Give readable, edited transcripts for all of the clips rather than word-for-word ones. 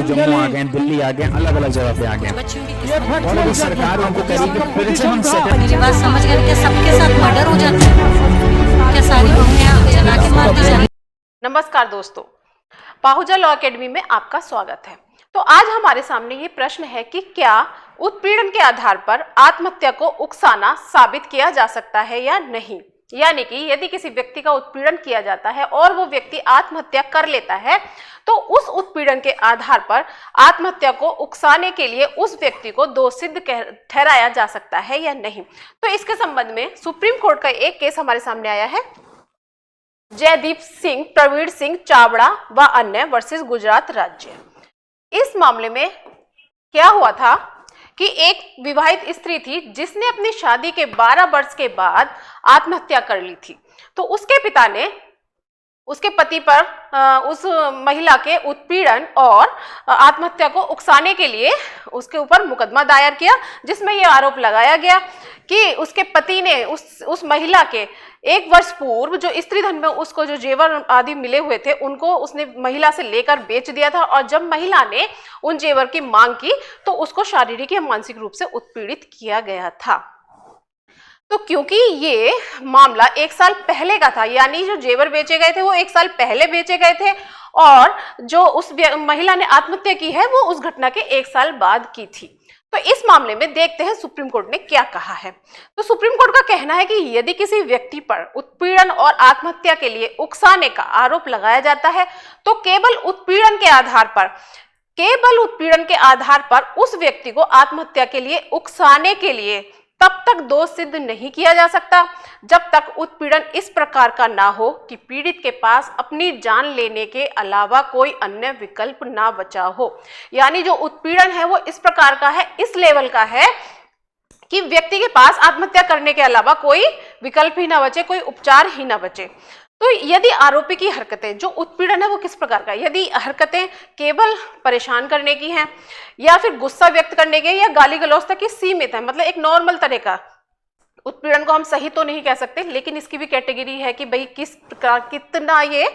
जम्मू आ गए, दिल्ली आ गए, अलग अलग जगह पे आ गए और अभी सरकार उनको करेगी प्रिजन सेटल। मेरी बात समझ गए? क्या सबके साथ मर्डर हो जाता है? क्या सारी बहुएं जला के मार दी जाती? नमस्कार दोस्तों, पाहुजा लॉ एकेडमी में आपका स्वागत है। तो आज हमारे सामने ये प्रश्न है कि क्या उत्पीड़न के आधार पर आत्महत्या को उकसाना साबित किया जा सकता है या नहीं। यानी कि यदि किसी व्यक्ति का उत्पीड़न किया जाता है और वो व्यक्ति आत्महत्या कर लेता है तो उस उत्पीड़न के आधार पर आत्महत्या को उकसाने के लिए उस व्यक्ति को दोषी ठहराया जा सकता है या नहीं। तो इसके संबंध में सुप्रीम कोर्ट का एक केस हमारे सामने आया है, जयदीप सिंह, प्रवीण सिंह चावड़ा व अन्य वर्सेस गुजरात राज्य। इस मामले में क्या हुआ था कि एक विवाहित स्त्री थी जिसने अपनी शादी के 12 वर्ष के बाद आत्महत्या कर ली थी। तो उसके पिता ने उसके पति पर उस महिला के उत्पीड़न और आत्महत्या को उकसाने के लिए उसके ऊपर मुकदमा दायर किया, जिसमें यह आरोप लगाया गया कि उसके पति ने उस महिला के 1 वर्ष पूर्व जो स्त्री धन में उसको जो जेवर आदि मिले हुए थे उनको उसने महिला से लेकर बेच दिया था और जब महिला ने उन जेवर की मांग की तो उसको शारीरिक या मानसिक रूप से उत्पीड़ित किया गया था। तो क्योंकि ये मामला 1 साल पहले का था, यानी जो जेवर बेचे गए थे वो 1 साल पहले बेचे गए थे और जो उस महिला ने आत्महत्या की है वो उस घटना के 1 साल बाद की थी। तो इस मामले में देखते हैं सुप्रीम कोर्ट ने क्या कहा है। तो सुप्रीम कोर्ट का कहना है कि यदि किसी व्यक्ति पर उत्पीड़न और आत्महत्या के लिए उकसाने का आरोप लगाया जाता है तो केवल उत्पीड़न के आधार पर उस व्यक्ति को आत्महत्या के लिए उकसाने के लिए तब तक दोष सिद्ध नहीं किया जा सकता जब तक उत्पीड़न इस प्रकार का ना हो कि पीड़ित के पास अपनी जान लेने के अलावा कोई अन्य विकल्प ना बचा हो। यानी जो उत्पीड़न है वो इस प्रकार का है, इस लेवल का है कि व्यक्ति के पास आत्महत्या करने के अलावा कोई विकल्प ही ना बचे, कोई उपचार ही ना बचे। तो यदि आरोपी की हरकतें, जो उत्पीड़न है वो किस प्रकार का है, यदि हरकतें केवल परेशान करने की हैं या फिर गुस्सा व्यक्त करने की या गाली गलौज तक की सीमित है, मतलब एक नॉर्मल तरह का उत्पीड़न को हम सही तो नहीं कह सकते, लेकिन इसकी भी कैटेगरी है कि भाई किस प्रकार, कितना ये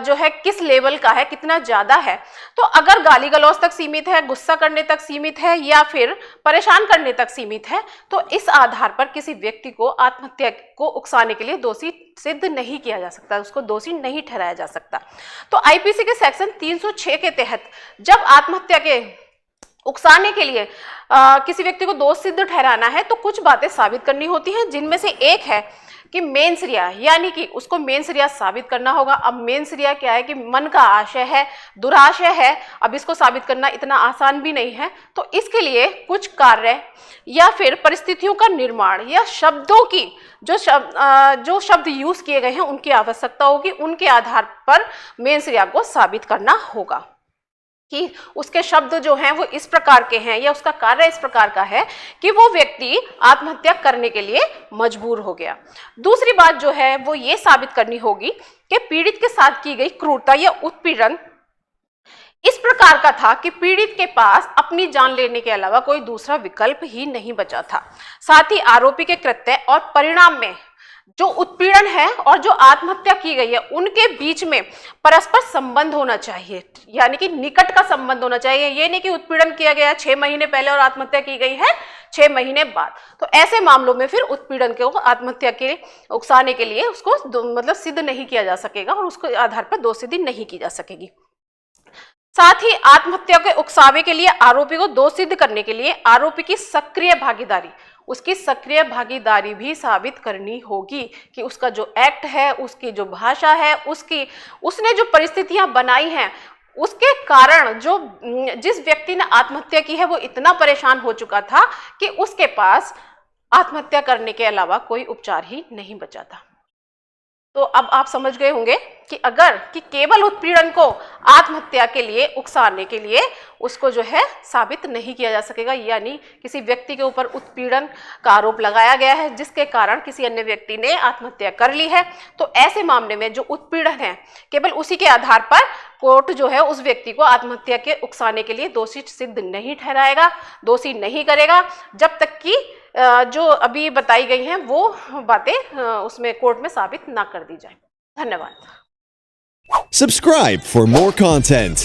जो है किस लेवल का है, कितना ज्यादा है। तो अगर गाली गलौज तक सीमित है, गुस्सा करने तक सीमित है या फिर परेशान करने तक सीमित है तो इस आधार पर किसी व्यक्ति को आत्महत्या को उकसाने के लिए दोषी सिद्ध नहीं किया जा सकता, उसको दोषी नहीं ठहराया जा सकता। तो आईपीसी के सेक्शन 306 के तहत जब आत्महत्या के उकसाने के लिए किसी व्यक्ति को दोष सिद्ध ठहराना है तो कुछ बातें साबित करनी होती हैं, जिनमें से एक है कि मेंस रिया, यानी कि उसको मेंस रिया साबित करना होगा। अब मेंस रिया क्या है कि मन का आशय है, दुराशय है, अब इसको साबित करना इतना आसान भी नहीं है। तो इसके लिए कुछ कार्य या फिर परिस्थितियों का निर्माण या शब्दों की जो शब्द यूज किए गए हैं उनकी आवश्यकता होगी, उनके आधार पर मेंस रिया को साबित करना होगा कि उसके शब्द जो हैं वो इस प्रकार के हैं या उसका कार्य इस प्रकार का है कि वो व्यक्ति आत्महत्या करने के लिए मजबूर हो गया। दूसरी बात जो है वो ये साबित करनी होगी कि पीड़ित के साथ की गई क्रूरता या उत्पीड़न इस प्रकार का था कि पीड़ित के पास अपनी जान लेने के अलावा कोई दूसरा विकल्प ही नहीं बचा था। साथ ही आरोपी के कृत्य और परिणाम में जो उत्पीड़न है और जो आत्महत्या की गई है उनके बीच में परस्पर संबंध होना चाहिए, यानी कि निकट का संबंध होना चाहिए। ये नहीं कि उत्पीड़न किया गया 6 महीने पहले और आत्महत्या की गई है 6 महीने बाद। तो ऐसे मामलों में फिर उत्पीड़न को आत्महत्या के उकसाने के लिए उसको मतलब सिद्ध नहीं किया जा सकेगा और उसके आधार पर दोषसिद्धि नहीं की जा सकेगी। साथ ही आत्महत्या के उकसावे के लिए आरोपी को दोष सिद्ध करने के लिए आरोपी की सक्रिय भागीदारी, उसकी सक्रिय भागीदारी भी साबित करनी होगी कि उसका जो एक्ट है, उसकी जो भाषा है, उसने जो परिस्थितियां बनाई हैं उसके कारण जिस व्यक्ति ने आत्महत्या की है वो इतना परेशान हो चुका था कि उसके पास आत्महत्या करने के अलावा कोई उपचार ही नहीं बचा था। तो अब आप समझ गए होंगे कि केवल उत्पीड़न को आत्महत्या के लिए उकसाने के लिए उसको जो है साबित नहीं किया जा सकेगा, यानी किसी व्यक्ति के ऊपर उत्पीड़न का आरोप लगाया गया है जिसके कारण किसी अन्य व्यक्ति ने आत्महत्या कर ली है। तो ऐसे मामले में जो उत्पीड़न है केवल उसी के आधार पर कोर्ट जो है उस व्यक्ति को आत्महत्या के उकसाने के लिए दोषी सिद्ध नहीं ठहराएगा, दोषी नहीं करेगा जब तक कि जो अभी बताई गई हैं वो बातें उसमें कोर्ट में साबित ना कर दी जाए। धन्यवाद। Subscribe for more content.